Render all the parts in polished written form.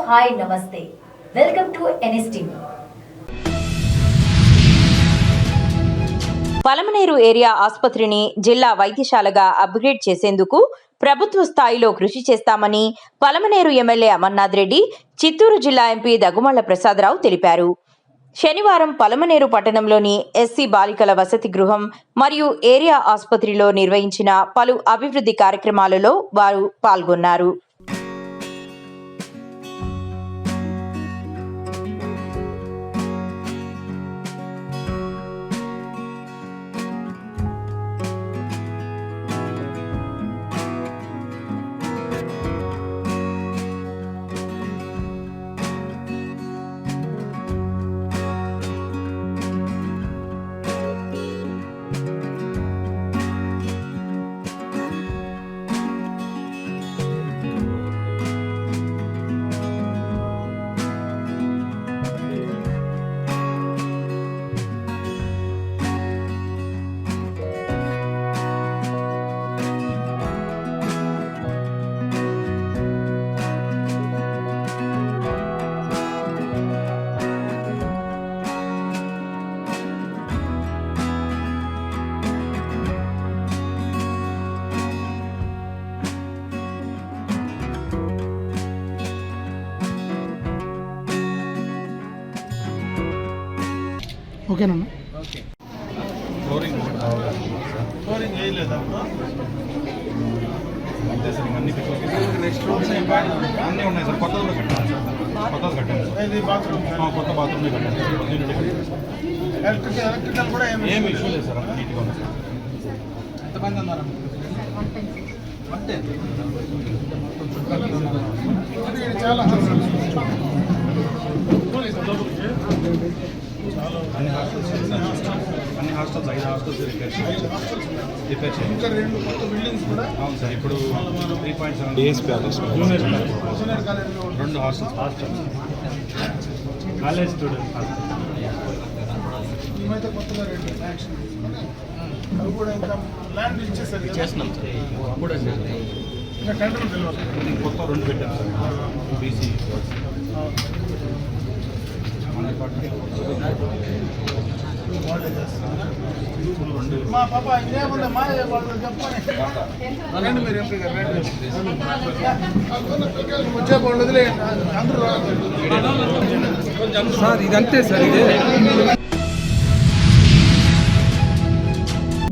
Hi నమస్తే welcome to NSTV. Palamaner area ఆసుపత్రిని జిల్లా వైద్యశాలగా అప్గ్రేడ్ చేసేందుకు ప్రభుత్వ స్థాయిలో కృషి చేస్తామని పలమనేరు ఎమ్మెల్యే అమర్నాథ్ రెడ్డి, చిత్తూరు జిల్లా ఎంపీ దగ్గుమళ్ల ప్రసాదరావు తెలిపారు. శనివారం పలమనేరు పట్టణంలోని ఎస్సీ బాలికల వసతి గృహం మరియు ఏరియా ఆసుపత్రిలో నిర్వహించిన పలు అభివృద్ధి కార్యక్రమాలలో వారు పాల్గొన్నారు. ఓకేనన్నా. ఫ్లోరింగ్ వేయలేదా అంతే సార్. అన్ని నెక్స్ట్ రూమ్స్ అన్నీ ఉన్నాయి సార్. కొత్తది కూడా కట్టాను సార్. కొత్తది కట్టాను సార్. కొత్త బాత్రూమ్ కట్టాను సార్. ఎలక్ట్రికల్ కూడా ఏమి ఇష్యూ లేదు సార్. నీట్గా ఉంది సార్. ఎంతమంది ఉన్నారు అంటే చాలా అన్ని హాస్టల్స్ 5 హాస్టల్స్ రిపేర్ చేయాలి. ఇంకా 2 కొత్త బిల్డింగ్స్ కూడా అవును సార్. ఇప్పుడు 3.7 DSP junior 2 hostels college student మేమైతే కొత్తగా 2 యాక్షన్ అవి కూడా ఇంకా ల్యాండ్ ఇచ్చేసరికి చేస్తున్నాం సార్. కూడా ఇంకా టెండర్ తెలియదు. కొత్త 2 పెట్టాం సార్. బీసీ మా పాప ఇంకేముందా మా వాళ్ళు చెప్పండి. మీరు ఎంపీ గారు వచ్చే వాళ్ళు వదిలే అందరూ సార్. ఇదంతే సార్. ఇదే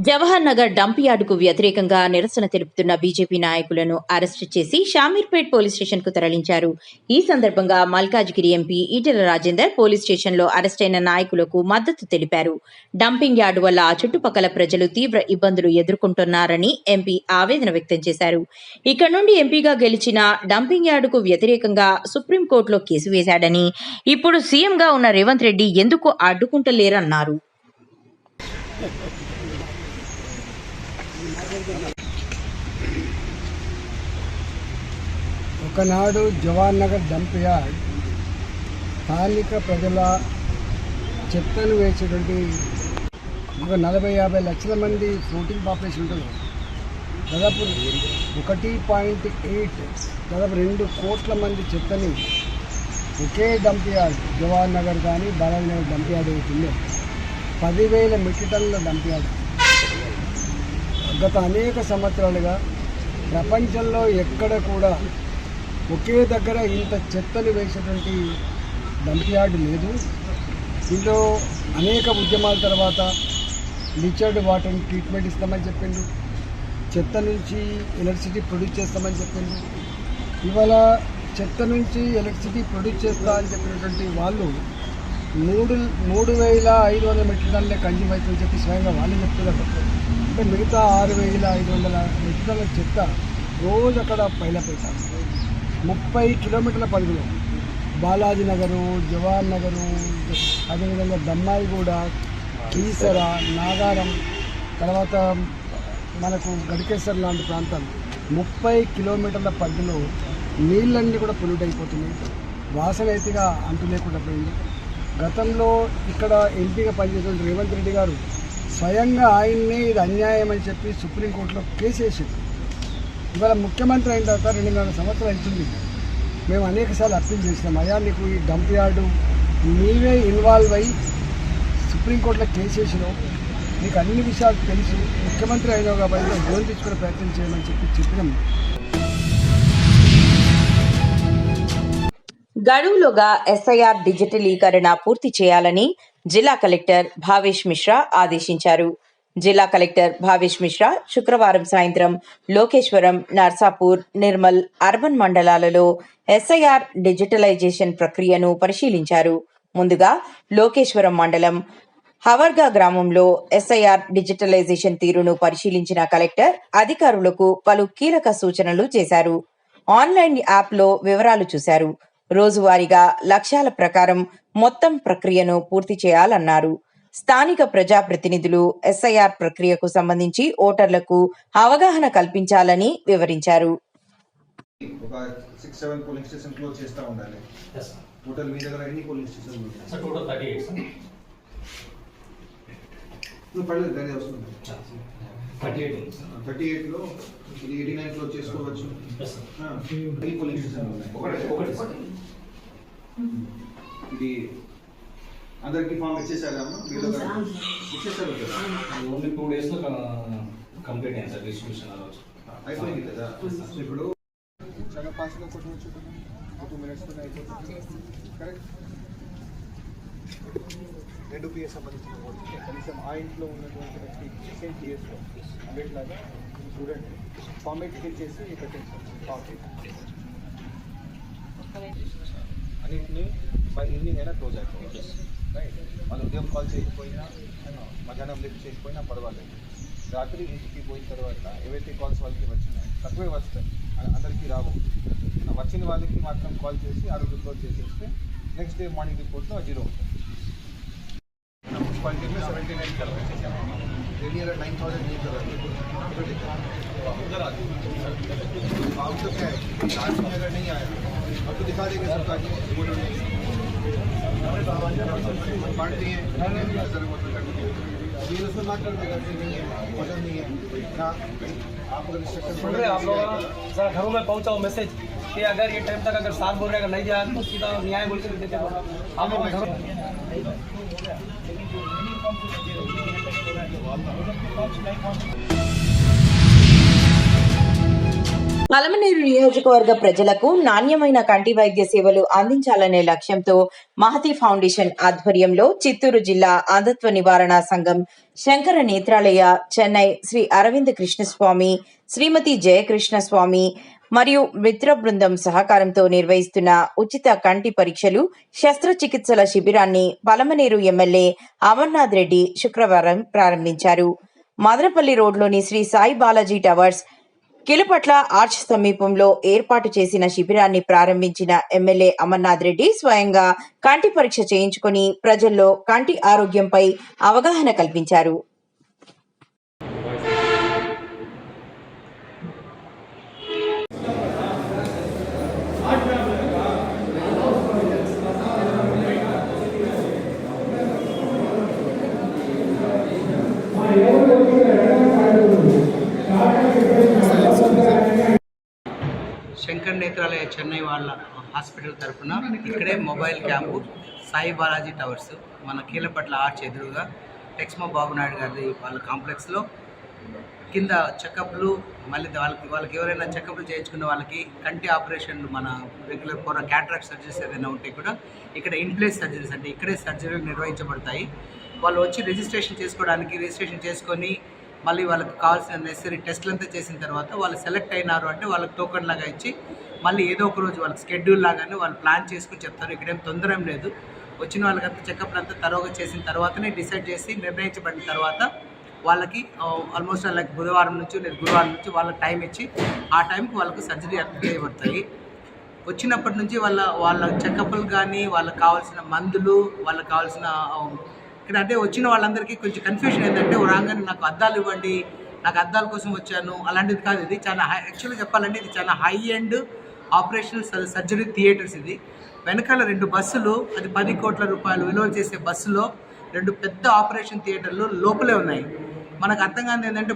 జవహర్ నగర్ డంప్ యార్డుకు వ్యతిరేకంగా నిరసన తెలుపుతున్న బీజేపీ నాయకులను అరెస్టు చేసి షామీర్పేట్ పోలీస్ స్టేషన్ కు తరలించారు. ఈ సందర్భంగా మల్కాజ్గిరి ఎంపీ ఈటెల రాజేందర్ పోలీస్ స్టేషన్లో అరెస్టైన నాయకులకు మద్దతు తెలిపారు. డంపింగ్ యార్డు వల్ల ఆ చుట్టుపక్కల ప్రజలు తీవ్ర ఇబ్బందులు ఎదుర్కొంటున్నారని ఎంపీ ఆవేదన వ్యక్తం చేశారు. ఇక్కడ నుండి ఎంపీగా గెలిచిన డంపింగ్ యార్డుకు వ్యతిరేకంగా సుప్రీంకోర్టులో కేసు వేశాడని, ఇప్పుడు సీఎంగా ఉన్న రేవంత్ రెడ్డి ఎందుకు అడ్డుకుంటలేరన్నారు. ఒకనాడు జవహర్ నగర్ డంప్ యార్డ్ స్థానిక ప్రజల చెత్తను వేసేటువంటి ఒక 40-50 లక్షల మంది ఫ్లోటింగ్ పాపులేషన్ ఉంటుంది. దాదాపు 1.8 దాదాపు 2 కోట్ల మంది చెత్తని ఒకే డంప్ యార్డ్ జవహర్ నగర్ కానీ బాలాజీ నగర్ డంప్ యార్డ్ అవుతుందో 10,000 మెట్రిక్ టన్నుల డంప్ యార్డ్. గత అనేక సంవత్సరాలుగా ప్రపంచంలో ఎక్కడ కూడా ఒకే దగ్గర ఇంత చెత్తలు వేసేటువంటి డంప్ యార్డ్ లేదు. దీంట్లో అనేక ఉద్యమాల తర్వాత లిచర్డ్ వాటర్ని ట్రీట్మెంట్ ఇస్తామని చెప్పిండు, చెత్త నుంచి ఎలక్ట్రిసిటీ ప్రొడ్యూస్ చేస్తామని చెప్పిండు. ఇవాళ చెత్త నుంచి ఎలక్ట్రిసిటీ ప్రొడ్యూస్ చేస్తా అని చెప్పినటువంటి వాళ్ళు 3,500 మెట్రిక్ టన్నులే కన్జ్యూమ్ అవుతుందని చెప్పి స్వయంగా వాళ్ళు చెప్తున్నారు. అంటే మిగతా 6,500 మెట్రిక్ టన్నుల చెత్త రోజు అక్కడ పైలపెట్టారు. 30 కిలోమీటర్ల పరిధిలో బాలాజీ నగరు, జవహర్ నగరు, అదేవిధంగా దమ్మాయిగూడ, కీసర, నాగారం, తర్వాత మనకు గడికేశ్వర్ లాంటి ప్రాంతాలు 30 కిలోమీటర్ల పరిధిలో నీళ్ళన్నీ కూడా పొల్యూట్ అయిపోతున్నాయి. వాసన అయితేగా అంతు లేకుండా పోయింది. గతంలో ఇక్కడ ఎంపీగా పనిచేసిన రేవంత్ రెడ్డి గారు స్వయంగా ఆయన్నే ఇది అన్యాయం అని చెప్పి సుప్రీంకోర్టులో కేసు వేసింది. ఇవాళ ముఖ్యమంత్రి అయిన తర్వాత 2.5 సంవత్సరాలు అవుతుంది. మేము అనేకసార్లు అప్పీల్ చేసినాం, అయ్యా నీకు ఈ డంప్ యార్డు నీవే ఇన్వాల్వ్ అయ్యి సుప్రీంకోర్టులో కేసు వేసినావు, నీకు అన్ని విషయాలు తెలుసు, ముఖ్యమంత్రి అయినావు కాబట్టి లోన్ తెచ్చుకునే ప్రయత్నం చేయమని చెప్పినాం. గడువులోగా ఎస్ఐఆర్ డిజిటలీకరణ పూర్తి చేయాలని జిల్లా కలెక్టర్ భావేష్ మిశ్రా ఆదేశించారు. జిల్లా కలెక్టర్ భావేష్ మిశ్రా శుక్రవారం సాయంత్రం లోకేశ్వరం, నర్సాపూర్, నిర్మల్ అర్బన్ మండలాలలో ఎస్ఐఆర్ డిజిటలైజేషన్ ప్రక్రియను పరిశీలించారు. ముందుగా లోకేశ్వరం మండలం హవర్గా గ్రామంలో ఎస్ఐఆర్ డిజిటలైజేషన్ తీరును పరిశీలించిన కలెక్టర్ అధికారులకు పలు కీలక సూచనలు చేశారు. ఆన్లైన్ యాప్లో వివరాలు చూశారు. రోజువారీగా లక్ష్యాల ప్రకారం మొత్తం ప్రక్రియను పూర్తి చేయాలన్నారు. స్థానిక ప్రజాప్రతినిధులు ఎస్ఐఆర్ ప్రక్రియకు సంబంధించి ఓటర్లకు అవగాహన కల్పించాలని వివరించారు. ఒక 6-7 పోలింగ్ స్టేషన్ క్లోజ్ చేస్తూ ఉండాలి. టోటల్ మీ దగ్గర ఎన్ని పోలింగ్ స్టేషన్ ఉన్నాయి? Sir total 38 sir. పర్లేదు దాని వస్తుంది. 38లో ఇది 89 క్లోజ్ చేసుకోవచ్చు. ఎన్ని పోలింగ్ స్టేషన్ ఉన్నాయి? ఒకటి. ఇది అందరికి ఫామ్ ఇచ్చేసారమ్మా? ఇచ్చేసారు కదా? ఓన్లీ 2 days కంప్లీట్ అయింది సార్ డిస్ట్రిబ్యూషన్ అయిపోయింది కదా. ఇప్పుడు చాలా ఫాస్ట్గా కొట్టవచ్చు, 2 minutesతో అయిపోతుంది. కరెక్ట్. 2 PS సంబంధించిన కనీసం ఆ ఇంట్లో ఉన్నటువంటి వ్యక్తి సేమ్ పిఎస్లో అన్నిట్లాగా చూడండి, ఫార్మేట్ ఫిల్ చేసి పెట్టేసి అన్నింటినీ బై ఈవినింగ్ అయినా క్లోజ్ అయిపోయింది. రైట్. వాళ్ళు ఉదయం కాల్ చేయకపోయినా, మధ్యాహ్నం లిఫ్ట్ చేయకపోయినా పర్వాలేదు. రాత్రి ఇంటికి పోయిన తర్వాత ఏవైతే కాల్స్ వాళ్ళకి వచ్చినాయి తక్కువే వస్తాయి, అందరికీ రావు. వచ్చిన వాళ్ళకి మాత్రం కాల్ చేసి ఆ రోజు క్లోజ్ చేసేస్తే నెక్స్ట్ డే మార్నింగ్ రిపోర్ట్లో 0 ఉంటుంది. मुन्सिपालिटी में 79 करवाए एरिया 9000 नहीं करवाए काम तो क्या है, लास्ट में अगर नहीं आया अब तो दिखा देंगे सरकार जी बांट दिए ये उसमें बात कर देगा कि नहीं है, वजन नहीं है ना। आप अगर इंस्ट्रक्शन सुन रहे आप लोग जरा घरों में पहुंचाओ मैसेज कि अगर ये टाइम तक अगर साथ बोल रहे अगर नहीं जाए तो सीधा न्याय बोल के देते आप పలమనేరు నియోజకవర్గ ప్రజలకు నాణ్యమైన కంటి వైద్య సేవలు అందించాలనే లక్ష్యంతో మహతి ఫౌండేషన్ ఆధ్వర్యంలో చిత్తూరు జిల్లా అంధత్వ నివారణ సంఘం, శంకర నేత్రాలయ, చెన్నై శ్రీ అరవింద్ కృష్ణస్వామి, శ్రీమతి జయకృష్ణస్వామి మరియు మిత్ర బృందం సహకారంతో నిర్వహిస్తున్న ఉచిత కంటి పరీక్షలు, శస్త్రచికిత్సల శిబిరాన్ని పలమనేరు ఎమ్మెల్యే అమర్నాథ్ రెడ్డి శుక్రవారం ప్రారంభించారు. మదనపల్లి రోడ్లోని శ్రీ సాయి బాలాజీ టవర్స్ కిలపట్ల ఆర్చ్ సమీపంలో ఏర్పాటు చేసిన శిబిరాన్ని ప్రారంభించిన ఎమ్మెల్యే అమర్నాథ్ రెడ్డి స్వయంగా కంటి పరీక్ష చేయించుకుని ప్రజల్లో కంటి ఆరోగ్యంపై అవగాహన కల్పించారు. శంకర్ నేత్రాలయ చెన్నై వాళ్ళ హాస్పిటల్ తరఫున ఇక్కడే mobile camp Sai Balaji towers మన కీలపట్ల ఆర్చ్ ఎదురుగా టెక్స్మో బాబునాయుడు గారి వాళ్ళ కాంప్లెక్స్లో కింద చెకప్లు, మళ్ళీ వాళ్ళకి ఎవరైనా చెకప్లు చేయించుకున్న వాళ్ళకి కంటి ఆపరేషన్లు, మన రెగ్యులర్ క్యాటరాక్ట్ సర్జరీస్ ఏదైనా ఉంటే కూడా ఇక్కడ ఇన్ప్లేస్ సర్జరీస్ అంటే ఇక్కడే సర్జరీలు నిర్వహించబడతాయి. వాళ్ళు వచ్చి రిజిస్ట్రేషన్ చేసుకొని మళ్ళీ వాళ్ళకి కావాల్సిన నెసరీ టెస్ట్లు అంతా చేసిన తర్వాత వాళ్ళు సెలెక్ట్ అయినారు అంటే వాళ్ళకి టోకెన్ లాగా ఇచ్చి మళ్ళీ ఏదో ఒక రోజు వాళ్ళకి షెడ్యూల్ లాగానే వాళ్ళు ప్లాన్ చేసుకుని చెప్తారు. ఇక్కడేం తొందర ఏం లేదు. వచ్చిన వాళ్ళకంతా చెకప్లు అంతా తరోగా చేసిన తర్వాతనే డిసైడ్ చేసి నిర్ణయించబడిన తర్వాత వాళ్ళకి ఆల్మోస్ట్ లైక్ బుధవారం నుంచి లేదా గురువారం నుంచి వాళ్ళకి టైం ఇచ్చి ఆ టైంకి వాళ్ళకు సర్జరీ అప్లై చేయబడతాయి. వచ్చినప్పటి నుంచి వాళ్ళ చెకప్లు కానీ వాళ్ళకి కావాల్సిన మందులు, వాళ్ళకి కావాల్సిన ఇక్కడ అంటే వచ్చిన వాళ్ళందరికీ కొంచెం కన్ఫ్యూజన్ ఏంటంటే రాగానే నాకు అద్దాలు ఇవ్వండి, నాకు అద్దాల కోసం వచ్చాను, అలాంటిది కాదు. ఇది చాలా యాక్చువల్గా చెప్పాలంటే ఇది చాలా high end operational surgery theatres. ఇది వెనకాల 2 బస్సులు, అది 10 కోట్ల రూపాయలు విలువ చేసే బస్సులో 2 పెద్ద ఆపరేషన్ థియేటర్లు లోపలే ఉన్నాయి. మనకు అర్థం కాదు ఏంటంటే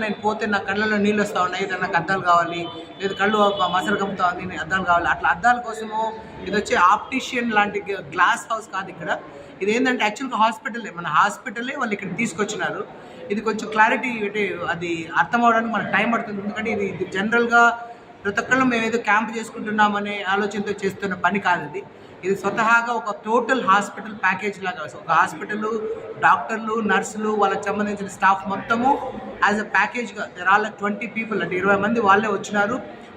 నేను పోతే నా కళ్ళలో నీళ్ళు వస్తూ ఉన్నాయి, నాకు అద్దాలు కావాలి, లేదు కళ్ళు మసలు కమ్ముతా ఉంది, అద్దాలు కావాలి. అట్లా అద్దాల కోసము ఇది వచ్చే ఆప్టిషియన్ లాంటి గ్లాస్ హౌస్ కాదు ఇక్కడ. ఇది ఏంటంటే యాక్చువల్గా మన హాస్పిటలే వాళ్ళు ఇక్కడ తీసుకొచ్చినారు. ఇది కొంచెం క్లారిటీ అంటే అది అర్థం అవడానికి మనకు టైం పడుతుంది. ఎందుకంటే ఇది జనరల్గా ప్రతి ఒక్కళ్ళు మేము ఏదో క్యాంప్ చేసుకుంటున్నామనే ఆలోచనతో చేస్తున్న పని కాదు. ఇది స్వతహాగా ఒక టోటల్ హాస్పిటల్ ప్యాకేజ్ లాగా, ఒక హాస్పిటల్, డాక్టర్లు, నర్సులు, వాళ్ళకి సంబంధించిన స్టాఫ్ మొత్తము యాజ్ అ ప్యాకేజ్గా ఆల్ 20 పీపుల్, అంటే 20 మంది వాళ్ళే వచ్చినారు.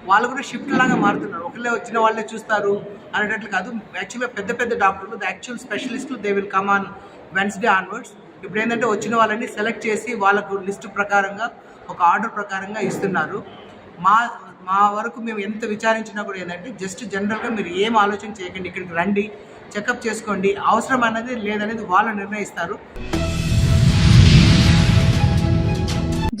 వాళ్ళు కూడా షిఫ్ట్ లాగా మారుతున్నారు. ఒకళ్ళే వచ్చిన వాళ్ళే చూస్తారు అనేటట్లు కాదు. యాక్చువల్గా పెద్ద డాక్టర్లు, ద యాక్చువల్ స్పెషలిస్టులు, they will come on Wednesday onwards. ఇప్పుడు ఏంటంటే వచ్చిన వాళ్ళని సెలెక్ట్ చేసి వాళ్ళకు లిస్టు ప్రకారంగా ఒక ఆర్డర్ ప్రకారంగా ఇస్తున్నారు. మా వరకు మేము ఎంత విచారించినా కూడా ఏంటంటే జస్ట్ జనరల్గా మీరు ఏం ఆలోచన చేయకండి, ఇక్కడికి రండి, చెకప్ చేసుకోండి, అవసరం అనేది లేదనేది వాళ్ళు నిర్ణయిస్తారు.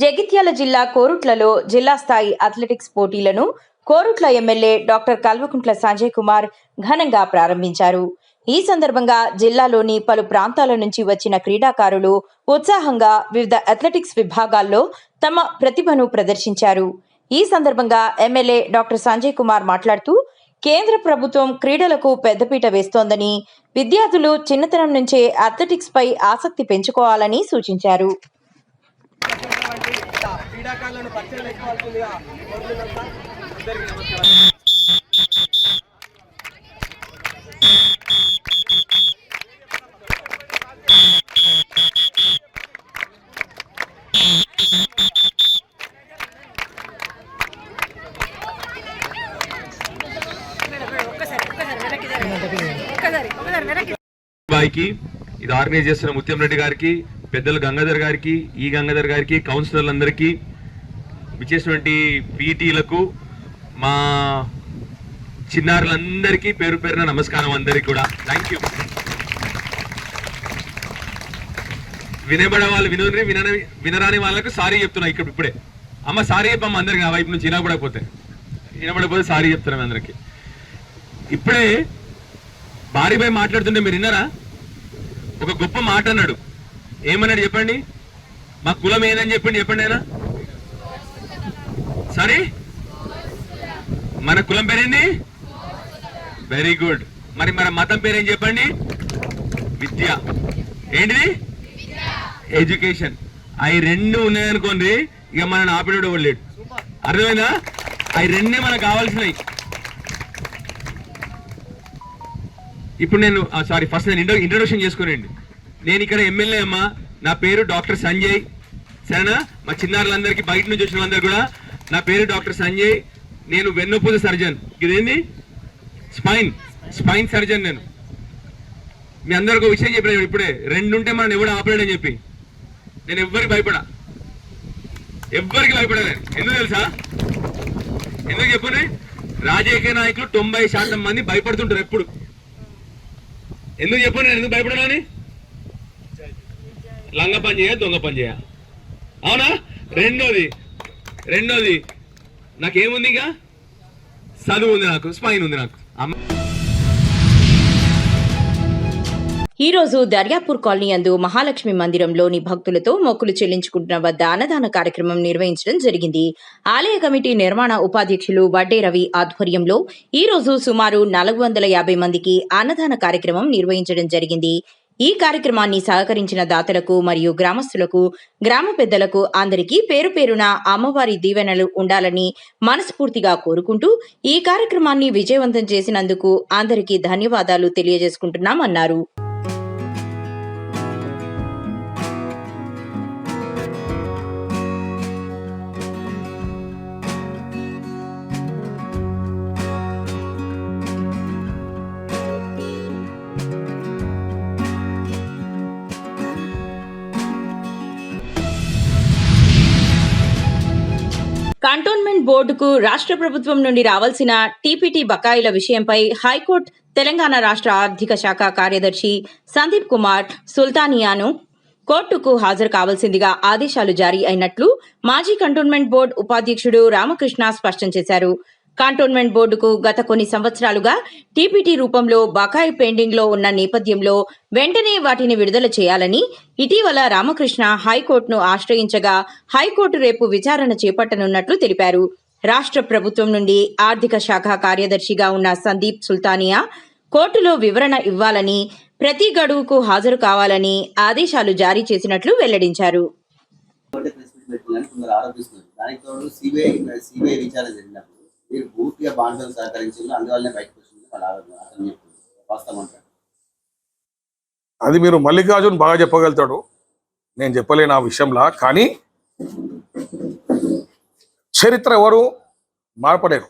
జగిత్యాల జిల్లా కోరుట్లలో జిల్లా స్థాయి అథ్లెటిక్స్ పోటీలను కోరుట్ల ఎమ్మెల్యే డాక్టర్ కల్వకుంట్ల సంజయ్ కుమార్ ఘనంగా ప్రారంభించారు. ఈ సందర్భంగా జిల్లాలోని పలు ప్రాంతాల నుంచి వచ్చిన క్రీడాకారులు ఉత్సాహంగా వివిధ అథ్లెటిక్స్ విభాగాల్లో తమ ప్రతిభను ప్రదర్శించారు. ఈ సందర్భంగా ఎమ్మెల్యే డాక్టర్ సంజయ్ కుమార్ మాట్లాడుతూ కేంద్ర ప్రభుత్వం క్రీడలకు పెద్దపీట వేస్తోందని, విద్యార్థులు చిన్నతనం నుంచే అథ్లెటిక్స్ పై ఆసక్తి పెంచుకోవాలని సూచించారు. బాయ్కి ఇది ఆర్గనైజ్ చేస్తున్న ముత్యం రెడ్డి గారికి, పెద్దలు గంగాధర్ గారికి, ఈ గంగాధర్ గారికి, కౌన్సిలర్లందరికీ, విచ్చేసినటువంటి పీటీలకు, మా చిన్నారులందరికీ పేరు పేరున నమస్కారం. అందరికీ కూడా థ్యాంక్ యూ. వినబడే వాళ్ళు వినరి, వినరాని వాళ్ళకు సారీ చెప్తున్నా ఇక్కడ ఇప్పుడే. అమ్మ సారీ చెప్పమ్మ అందరికి, నా వైపు నుంచి వినబడకపోతే సారీ చెప్తున్నాం అందరికి. ఇప్పుడే భారీపై మాట్లాడుతుంటే మీరు విన్నారా? ఒక గొప్ప మాట అన్నాడు. ఏమన్నాడు చెప్పండి? మా కులం ఏదని చెప్పండి ఆయన. సారీ, మన కులం పేరేంది? Very good. మరి మన మతం పేరేం చెప్పండి? విద్య. ఏంటిది? ఎడ్యుకేషన్. అవి రెండు ఉన్నాయనుకోండి, ఇక మనని ఆపినోడు లేడు. అర్థమైందా? అవి రెండే మనకు కావాల్సినవి. ఇప్పుడు నేను ఫస్ట్ నేను ఇంట్రొడక్షన్ చేసుకోనండి. నేను ఇక్కడ ఎమ్మెల్యే అమ్మా, నా పేరు డాక్టర్ సంజయ్, సరేనా? మా చిన్నారులందరికీ, బయట నుంచి వచ్చిన వాళ్ళందరూ కూడా, నా పేరు డాక్టర్ సంజయ్. నేను వెన్నుపూస సర్జన్. ఇదేంది? Spine surgeon. నేను మీ అందరికి ఒక విషయం చెప్పిన ఇప్పుడే, 2 ఉంటే మనం ఎవడు ఆపలేడని చెప్పి. నేను ఎవ్వరికి భయపడలేను. ఎందుకు తెలుసా? ఎందుకు చెప్పునే? రాజకీయ నాయకులు 90% మంది భయపడుతుంటారు ఎప్పుడు. ఎందుకు చెప్పండి నేను ఎందుకు భయపడాలని? లంగ పని చేయ, దొంగ పని చేయ, అవునా? రెండోది నాకేముంది? ఇక చదువు ఉంది, నాకు స్పైన్ ఉంది. నాకు ఈ రోజు దర్యాపూర్ కాలనీ యందు మహాలక్ష్మి మందిరంలోని భక్తులతో మొక్కులు చెల్లించుకుంటున్న వద్ద అన్నదాన కార్యక్రమం నిర్వహించడం జరిగింది. ఆలయ కమిటీ నిర్మాణ ఉపాధ్యక్షులు వడ్డే రవి ఆధ్వర్యంలో ఈ రోజు సుమారు 450 మందికి అన్నదాన కార్యక్రమం నిర్వహించడం జరిగింది. ఈ కార్యక్రమాన్ని సహకరించిన దాతలకు మరియు గ్రామస్తులకు, గ్రామ పెద్దలకు అందరికీ పేరు పేరున అమ్మవారి దీవెనలు ఉండాలని మనస్ఫూర్తిగా కోరుకుంటూ ఈ కార్యక్రమాన్ని విజయవంతం చేసినందుకు అందరికీ ధన్యవాదాలు తెలియజేసుకుంటున్నామన్నారు. కంటోన్మెంట్ బోర్డుకు రాష్ట్ర ప్రభుత్వం నుండి రావాల్సిన టీపీటీ బకాయిల విషయంపై హైకోర్టు తెలంగాణ రాష్ట్ర ఆర్థిక శాఖ కార్యదర్శి సందీప్ కుమార్ సుల్తానియాను కోర్టుకు హాజరు కావాల్సిందిగా ఆదేశాలు జారీ అయినట్లు మాజీ కంటోన్మెంట్ బోర్డు ఉపాధ్యక్షుడు రామకృష్ణ స్పష్టం చేశారు. కంటోన్మెంట్ బోర్డుకు గత కొన్ని సంవత్సరాలుగా టీపీటీ రూపంలో బకాయి పెండింగ్లో ఉన్న నేపథ్యంలో వెంటనే వాటిని విడుదల చేయాలని ఇటీవల రామకృష్ణ హైకోర్టును ఆశ్రయించగా హైకోర్టు రేపు విచారణ చేపట్టనున్నట్లు తెలిపారు. రాష్ట్ర ప్రభుత్వం నుండి ఆర్థిక శాఖ కార్యదర్శిగా ఉన్న సందీప్ సుల్తానియా కోర్టులో వివరణ ఇవ్వాలని, ప్రతి గడువుకు హాజరు కావాలని ఆదేశాలు జారీ చేసినట్లు వెల్లడించారు. మీరు పూర్తిగా బాండ్లను సహకరించింది, అందువల్లనే బయటకు వచ్చింది వాళ్ళ ఆరోగ్యం అతను వాస్తవం. అది మీరు మల్లికార్జున్ బాగా చెప్పగలుగుతాడు, నేను చెప్పలేను ఆ విషయంలో. కానీ చరిత్ర ఎవరు మార్పలేరు,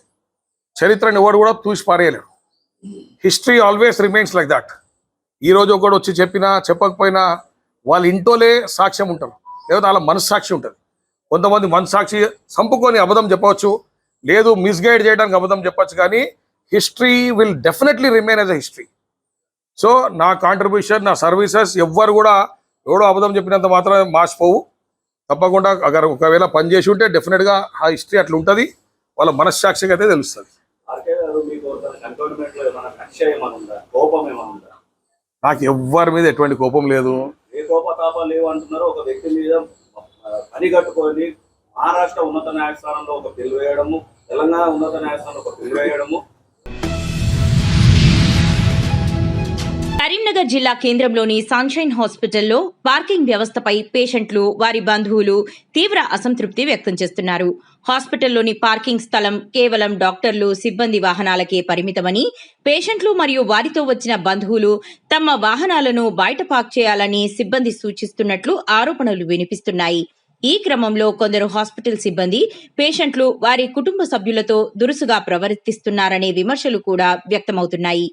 చరిత్రను ఎవరు కూడా తూసి పారేయలేరు. History always remains like that. ఈరోజు ఒకడు వచ్చి చెప్పినా చెప్పకపోయినా వాళ్ళ ఇంటోలే సాక్ష్యం ఉంటారు, లేదా వాళ్ళ మనస్సాక్షి ఉంటుంది. కొంతమంది మనస్సాక్షి సంపుకొని అబద్ధం చెప్పవచ్చు, లేదు మిస్గైడ్ చేయడానికి అబద్ధం చెప్పచ్చు, కానీ history will definitely remain as a history. So నా కాంట్రిబ్యూషన్, నా సర్వీసెస్ ఎవ్వరు కూడా ఎవడో అబద్ధం చెప్పినంత మాత్రం మార్చిపోవు. తప్పకుండా ఒకవేళ పనిచేసి ఉంటే డెఫినెట్గా ఆ హిస్టరీ అట్లా ఉంటుంది, వాళ్ళ మనస్సాక్షిగా అయితే తెలుస్తుంది. నాకు ఎవ్వరి మీద ఎటువంటి కోపం లేదు. ఏ కోపతాపాలు లేవు అంటున్నారు. ఒక వ్యక్తి మీద పని కట్టుకొని మహారాష్ట్ర ఉన్నత న్యాయస్థానంలో ఒక బిల్లు వేయడము, తెలంగాణ ఉన్నత న్యాయస్థానంలో ఒక బిల్లు వేయడము. కరీంనగర్ జిల్లా కేంద్రంలోని సన్షైన్ హాస్పిటల్లో పార్కింగ్ వ్యవస్థపై పేషెంట్లు, వారి బంధువులు తీవ్ర అసంతృప్తి వ్యక్తం చేస్తున్నారు. హాస్పిటల్లోని పార్కింగ్ స్థలం కేవలం డాక్టర్లు, సిబ్బంది వాహనాలకే పరిమితమని, పేషెంట్లు మరియు వారితో వచ్చిన బంధువులు తమ వాహనాలను బయట పార్క్ చేయాలని సిబ్బంది సూచిస్తున్నట్లు ఆరోపణలు వినిపిస్తున్నాయి. ఈ క్రమంలో కొందరు హాస్పిటల్ సిబ్బంది పేషెంట్లు, వారి కుటుంబ సభ్యులతో దురుసుగా ప్రవర్తిస్తున్నారనే విమర్శలు కూడా వ్యక్తమవుతున్నాయి.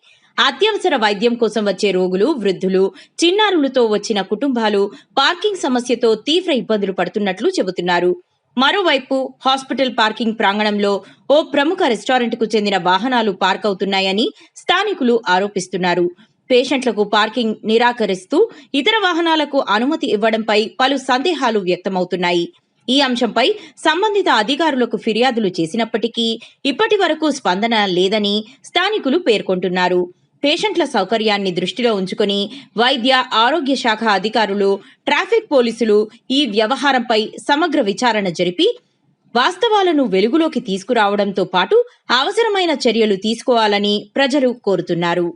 అత్యవసర వైద్యం కోసం వచ్చే రోగులు, వృద్ధులు, చిన్నారులతో వచ్చిన కుటుంబాలు పార్కింగ్ సమస్యతో తీవ్ర ఇబ్బందులు పడుతున్నట్లు చెబుతున్నారు. మరోవైపు హాస్పిటల్ పార్కింగ్ ప్రాంగణంలో ఓ ప్రముఖ రెస్టారెంట్కు చెందిన వాహనాలు పార్క్ అవుతున్నాయని స్థానికులు ఆరోపిస్తున్నారు. పేషెంట్లకు పార్కింగ్ నిరాకరిస్తూ ఇతర వాహనాలకు అనుమతి ఇవ్వడంపై పలు సందేహాలు వ్యక్తమవుతున్నాయి. ఈ అంశంపై సంబంధిత అధికారులకు ఫిర్యాదులు చేసినప్పటికీ ఇప్పటి వరకు స్పందన లేదని స్థానికులు పేర్కొంటున్నారు. పేషెంట్ల సౌకర్యాన్ని దృష్టిలో ఉంచుకుని వైద్య, ఆరోగ్య శాఖ అధికారులు, ట్రాఫిక్ పోలీసులు ఈ వ్యవహారంపై సమగ్ర విచారణ జరిపి వాస్తవాలను వెలుగులోకి తీసుకురావడంతో పాటు అవసరమైన చర్యలు తీసుకోవాలని ప్రజలు కోరుతున్నారు.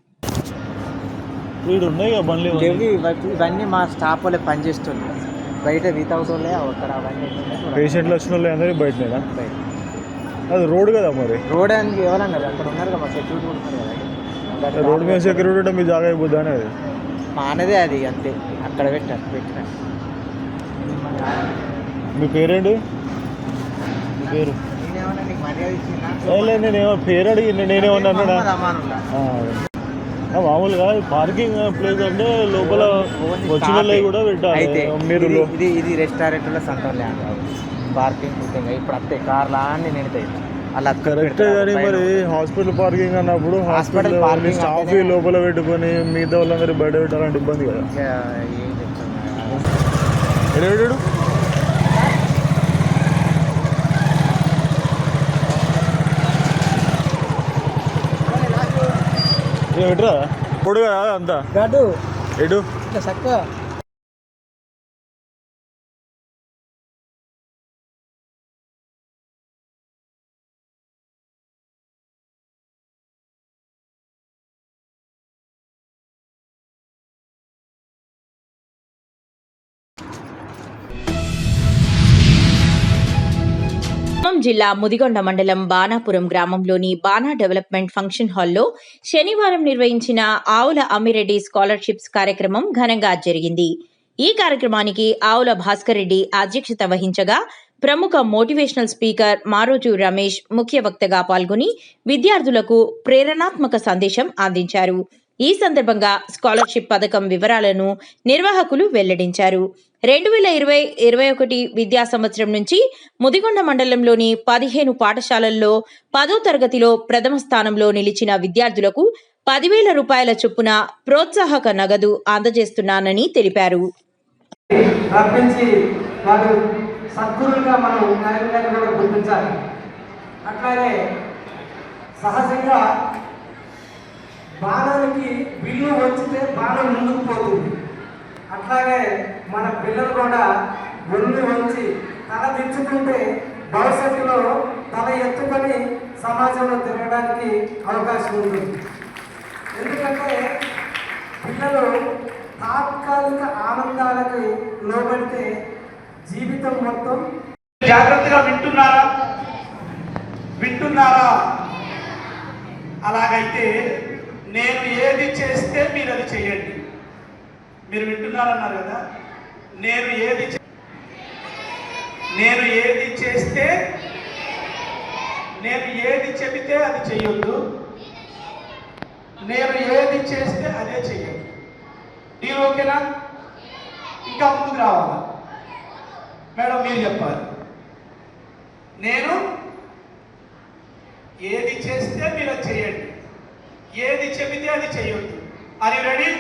ఇవన్నీ మా స్టాఫ్ వాళ్ళే పనిచేస్తుంది, బయట వితౌట్ వాళ్ళే అక్కడ పేషెంట్లు వచ్చిన వాళ్ళు అందరూ బయటనేనా? అది రోడ్ కదా, మరి రోడ్ అని ఎవరన్నా కదా అక్కడ ఉన్నారు కదా, మా సెక్యూరిటీ ఉన్నారు కదా. రోడ్ మీద సెక్యూరిటీ ఉంటే మీ జాగా అయిపోద్దా అనేది మానదే, అది అంతే. అక్కడ పెట్టిన మీ పేరేంటి? మీ పేరు నేనేమో పేరు అడిగి నేనేమన్నా మామూలుగా పార్కింగ్ ప్లేస్ అంటే లోపల వచ్చిన వాళ్ళవి కూడా పెట్టాలి. మీరు ఇది రెస్టారెంట్లో సంతం ల్యాండ్ పార్కింగ్ ఇప్పుడు అంతే కార్లా అని నిండుతాయి అలా కరెక్టే. కానీ మరి హాస్పిటల్ పార్కింగ్ అన్నప్పుడు హాస్పిటల్ స్టాఫ్ లోపల పెట్టుకొని మిగతా వాళ్ళందరూ బయట పెట్టాలంటే ఇబ్బంది కదా. ఎడేడు ఎట్రా పొడు కదా అంతా ఎటు చక్కగా ఖమ్మం జిల్లా ముదిగొండ మండలం బాణాపురం గ్రామంలోని బాణా డెవలప్మెంట్ ఫంక్షన్ హాల్లో శనివారం నిర్వహించిన ఆవుల అమ్మిరెడ్డి స్కాలర్షిప్స్ కార్యక్రమం ఘనంగా జరిగింది. ఈ కార్యక్రమానికి ఆవుల భాస్కర్ రెడ్డి అధ్యక్షత వహించగా ప్రముఖ మోటివేషనల్ స్పీకర్ మారోజు రమేష్ ముఖ్య వక్తగా పాల్గొని విద్యార్థులకు ప్రేరణాత్మక సందేశం అందించారు. ఈ సందర్భంగా స్కాలర్షిప్ పథకం వివరాలను నిర్వాహకులు వెల్లడించారు. 2020-21 విద్యా సంవత్సరం నుంచి ముదిగొండ మండలంలోని 15 పాఠశాలల్లో 10వ తరగతిలో ప్రథమ స్థానంలో నిలిచిన విద్యార్థులకు 10,000 రూపాయల చొప్పున ప్రోత్సాహక నగదు అందజేస్తున్నానని తెలిపారు. సద్గురులుగా మనం నాయకులను కూడా గుర్తించాలి. అట్లాగే సహజంగా బాణానికి విల్లు వచ్చితే బాణం ముందుకు పోతుంది. అట్లాగే మన పిల్లలు కూడా ఒళ్ళు వంచి తల దించుకుంటే భవిష్యత్తులో తల ఎత్తుకొని సమాజంలో తిరగడానికి అవకాశం ఉంటుంది. ఎందుకంటే పిల్లలు తాత్కాలిక ఆనందాలకు లోబడితే జీవితం మొత్తం. జాగ్రత్తగా వింటున్నారా? అలాగైతే నేను ఏది చేస్తే మీరు అది చేయండి. మీరు వింటున్నారన్నారు కదా, నేను ఏది చేస్తే, నేను ఏది చెబితే అది చెయ్యొద్దు, నేను ఏది చేస్తే అదే చెయ్యొద్దు. డీల్ ఓకేనా? ఇంకా ముందుకు రావాలా మేడం? మీరు చెప్పాలి. నేను ఏది చేస్తే మీరు అది చేయండి, ఏది చెబితే అది చేయొద్దు. Are you ready?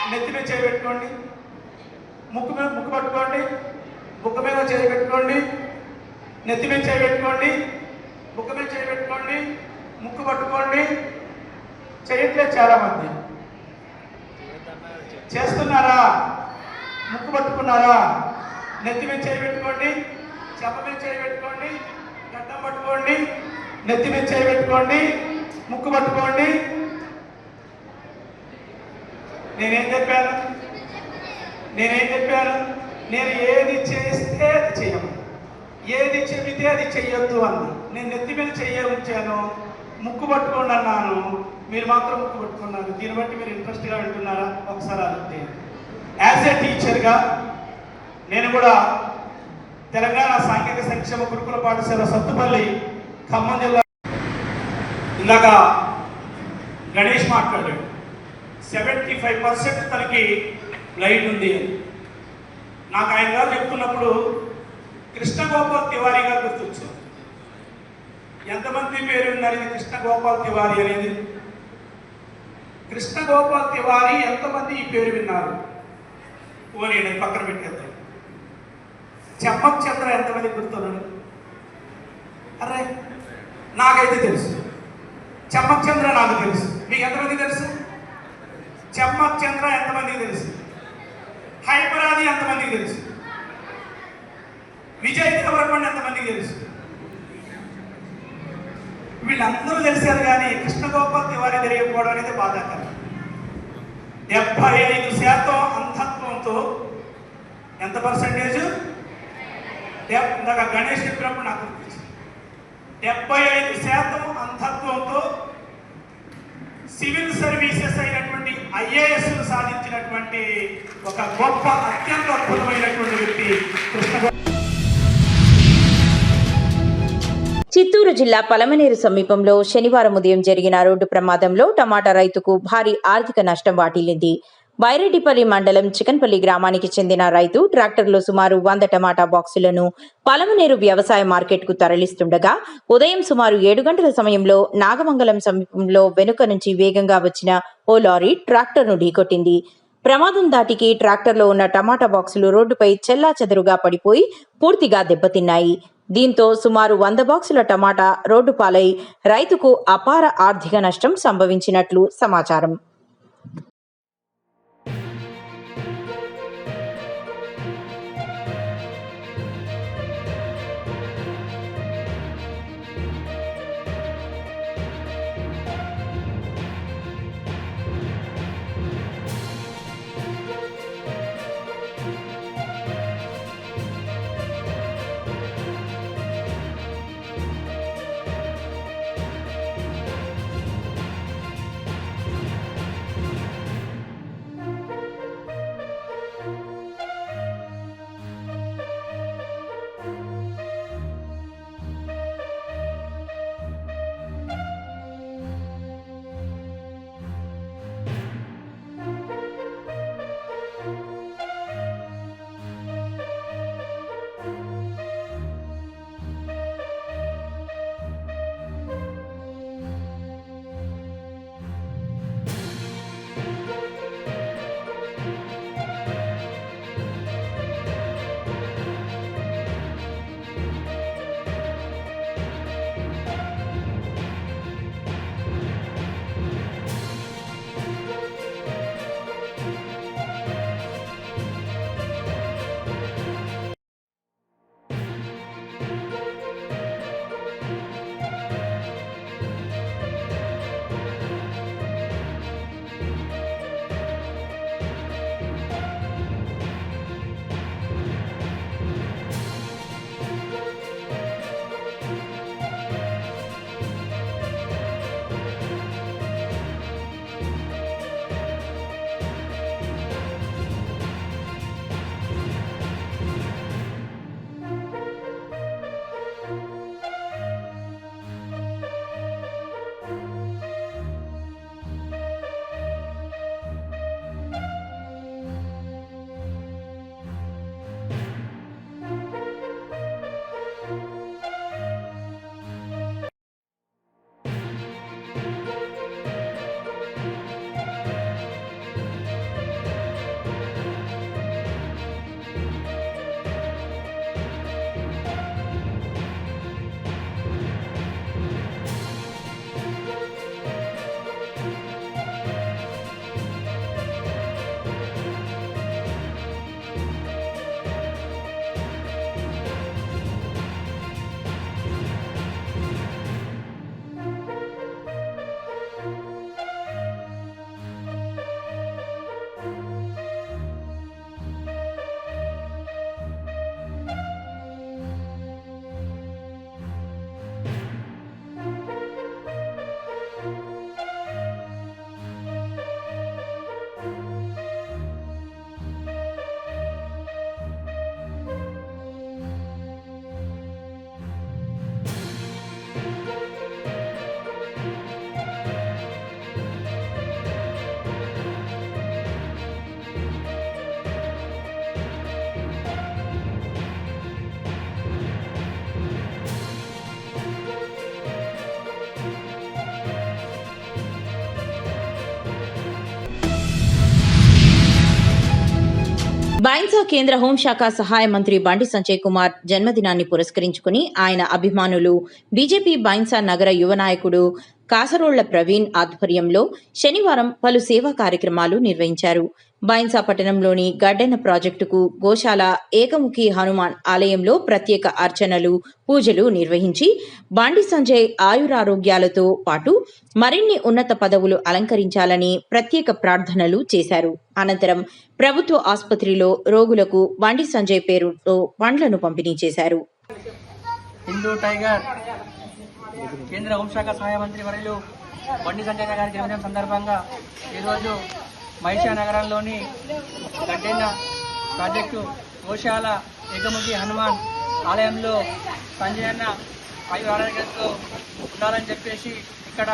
నెత్తి మీద చేయి పెట్టుకోండి, ముక్కు పట్టుకోండి, ముక్కు మీద చేయి పెట్టుకోండి, నెత్తి మీద చేయి పెట్టుకోండి, ముక్కు మీద చేయి పెట్టుకోండి, ముక్కు పట్టుకోండి. చేయట్లేదు చాలా మంది. చేస్తున్నారా? ముక్కు పట్టుకున్నారా? నెత్తి మీద చేయి పెట్టుకోండి, చెంప మీద చేయి పెట్టుకోండి, గడ్డం పట్టుకోండి, నెత్తి మీద చేయి పెట్టుకోండి, ముక్కు పట్టుకోండి. నేనేం చెప్పాను? నేను ఏది చేస్తే అది చెయ్యము, ఏది చెబితే అది చెయ్యొద్దు అన్నా. నేను నెత్తి మీద చెయ్య ఉంచాను, ముక్కు పట్టుకోండి అన్నాను, మీరు మాత్రం ముక్కు పట్టుకున్నారు. దీన్ని బట్టి మీరు ఇంట్రెస్ట్గా వింటున్నారా? ఒకసారి అడిగితే యాజ్ ఏ టీచర్గా నేను కూడా తెలంగాణ సాంఘిక సంక్షేమ గురుకుల పాఠశాల సత్తుపల్లి ఖమ్మం జిల్లా. ఇందాక గణేష్ మాట్లాడాడు, 75% తనకి బ్లైండ్ ఉంది అని. నాకు ఆయన గారు చెప్తున్నప్పుడు కృష్ణగోపాల్ తివారీ గారు గుర్తొచ్చారు. ఎంతమంది పేరు విన్నారు ఇది కృష్ణగోపాల్ తివారీ అనేది? కృష్ణగోపాల్ తివారీ ఎంతమంది ఈ పేరు విన్నారు? పోనీ పక్కన పెట్టేద్దాం. చెమ్మక్ చంద్ర ఎంతమంది గుర్తున్నాడు? అరే నాకైతే తెలుసు, చెమ్మక్ చంద్ర నాకు తెలుసు. మీకు ఎంతమంది తెలుసు? చెమ్మక్ చంద్ర ఎంతమందికి తెలుసు? హైపరాది ఎంతమందికి తెలుసు? విజయ్ దేవరకొండ ఎంతమందికి తెలుసు? వీళ్ళందరూ తెలిసారు, కానీ కృష్ణగోపాల్ తివారీ తెలియకపోవడం అనేది బాధాకరం. 75% అంధత్వంతో. ఎంత పర్సెంటేజ్? ఇందాక గణేష్ చెప్పినప్పుడు నాకు గుర్తించింది. 75% అంధత్వంతో సివిల్ సర్వీసెస్ అయినటువంటి IAS సాధించినటువంటి ఒక గొప్ప అత్యంత అద్భుతమైనటువంటి వ్యక్తి కృష్ణ. చిత్తూరు జిల్లా పలమనేరు సమీపంలో శనివారం ఉదయం జరిగిన రోడ్డు ప్రమాదంలో టమాటా రైతుకు భారీ ఆర్థిక నష్టం వాటిల్లింది. బైరెడ్డిపల్లి మండలం చికన్పల్లి గ్రామానికి చెందిన రైతు ట్రాక్టర్లో సుమారు 100 టమాటా బాక్సులను పలమనేరు వ్యవసాయ మార్కెట్కు తరలిస్తుండగా ఉదయం సుమారు 7 గంటల సమయంలో నాగమంగళం సమీపంలో వెనుక నుంచి వేగంగా వచ్చిన ఓ లారీ ట్రాక్టర్ను ఢీకొట్టింది. ప్రమాదం దాటికి ట్రాక్టర్లో ఉన్న టమాటా బాక్సులు రోడ్డుపై చెల్లాచెదరుగా పడిపోయి పూర్తిగా దెబ్బతిన్నాయి. దీంతో సుమారు 100 బాక్సుల టమాటా రోడ్డు పాలై రైతుకు అపార ఆర్థిక నష్టం సంభవించినట్లు సమాచారం. బైన్సా కేంద్ర హోంశాఖ సహాయ మంత్రి బండి సంజయ్ కుమార్ జన్మదినాన్ని పురస్కరించుకుని ఆయన అభిమానులు బీజేపీ బైన్సా నగర యువ నాయకుడు కాసరోళ్ల ప్రవీణ్ ఆధ్వర్యంలో శనివారం పలు సేవా కార్యక్రమాలు నిర్వహించారు. బైన్సా పట్టణంలోని గడ్డెన ప్రాజెక్టుకు గోశాల ఏకముఖి హనుమాన్ ఆలయంలో ప్రత్యేక అర్చనలు, పూజలు నిర్వహించి బండి సంజయ్ ఆయురారోగ్యాలతో పాటు మరిన్ని ఉన్నత పదవులు అలంకరించాలని ప్రత్యేక ప్రార్థనలు చేశారు. అనంతరం ప్రభుత్వ ఆసుపత్రిలో రోగులకు బండి సంజయ్ పేరుతో పండ్లను పంపిణీ చేశారు. హిందూ టైగర్ కేంద్ర హోంశాఖ సహాయ మంత్రి వర్యులు బండి సంజయ్ గారి జన్మదినం సందర్భంగా ఈరోజు మహిషా నగరంలోని గడ్డెన్న ప్రాజెక్టు గోశాల ఏకముఖి హనుమాన్ ఆలయంలో సంజయ్ అన్న ఆయురారోగ్యంతో ఉండాలని చెప్పేసి ఇక్కడ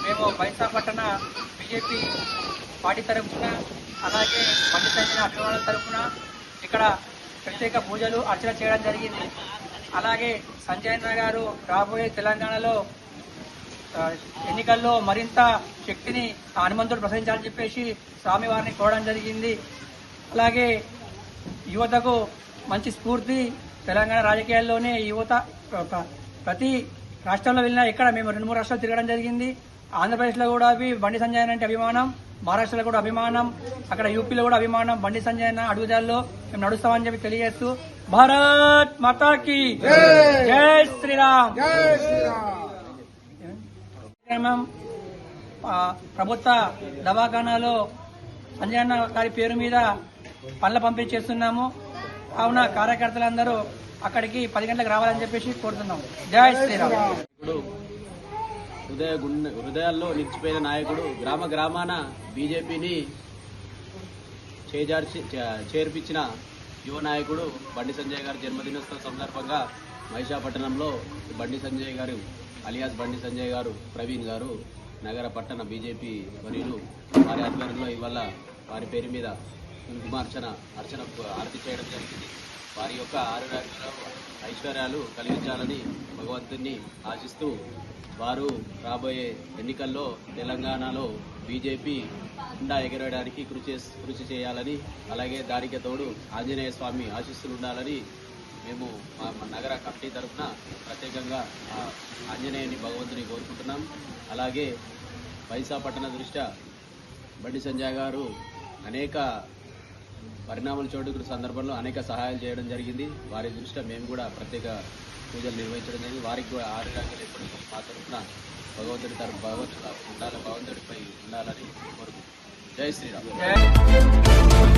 మేము బైన్సా పట్టణ బీజేపీ పార్టీ తరఫున అలాగే బండి సంజయ్ అభిమానుల తరఫున ఇక్కడ ప్రత్యేక పూజలు అర్చన చేయడం జరిగింది. అలాగే సంజయ్ అన్న గారు రాబోయే తెలంగాణలో ఎన్నికల్లో మరింత శక్తిని హనుమంతుడు ప్రసరించాలని చెప్పేసి స్వామివారిని కోరడం జరిగింది. అలాగే యువతకు మంచి స్ఫూర్తి, తెలంగాణ రాజకీయాల్లోనే యువత ప్రతి రాష్ట్రంలో వెళ్ళినా ఇక్కడ మేము 2-3 రాష్ట్రాలు తిరగడం జరిగింది. ఆంధ్రప్రదేశ్లో కూడా బండి సంజయ్ అంటే అభిమానం, మహారాష్ట్రలో కూడా అభిమానం, అక్కడ యూపీలో కూడా అభిమానం. బండి సంజయ్ అన్న అడుగుదాల్లో మేము నడుస్తామని చెప్పి తెలియజేస్తూ భారత్ మాతాకి జై శ్రీరామ్. ప్రభుత్వ దవాఖానాలో సంజయ్ అన్న గారి పేరు మీద పనుల పంపిణీ చేస్తున్నాము. కావున కార్యకర్తలందరూ అక్కడికి 10 గంటలకు రావాలని చెప్పేసి కోరుతున్నాము. జై శ్రీరామ్. హృదయాల్లో నిలిచిపోయిన నాయకుడు, గ్రామ గ్రామాన బీజేపీని చేర్పించిన యువ నాయకుడు బండి సంజయ్ గారి జన్మదినోత్సవం సందర్భంగా మహిషాపట్నంలో బండి సంజయ్ గారు అలియాస్ బండి సంజయ్ గారు ప్రవీణ్ గారు నగర పట్టణ బీజేపీ వర్యులు వారి ఆధ్వర్యంలో ఇవాళ వారి పేరు మీద కుంకుమార్చన ఆరతి చేయడం జరిగింది. వారి యొక్క ఐశ్వర్యాలు కలిగించాలని భగవంతుని ఆశిస్తూ వారు రాబోయే ఎన్నికల్లో తెలంగాణలో బీజేపీ జెండా ఎగరడానికి కృషి చేయాలని, అలాగే దానికి తోడు ఆంజనేయ స్వామి ఆశీస్సులు ఉండాలని మేము మా నగర కమిటీ తరఫున ప్రత్యేకంగా ఆంజనేయుని భగవంతుని కోరుకుంటున్నాం. అలాగే బైన్సా పట్టణ దృష్ట్యా బండి సంజయ్ గారు అనేక పరిణామాలు చోటుకున్న సందర్భంలో అనేక సహాయాలు చేయడం జరిగింది. వారి దృష్ట్యా మేము కూడా ప్రత్యేక పూజలు నిర్వహించడం జరిగింది. వారికి కూడా ఆరోగ్యాలు ఎప్పటికీ మా తరఫున భగవంతుడిపై ఉండాలని కోరుకుంటున్నాం. జై శ్రీరామ్.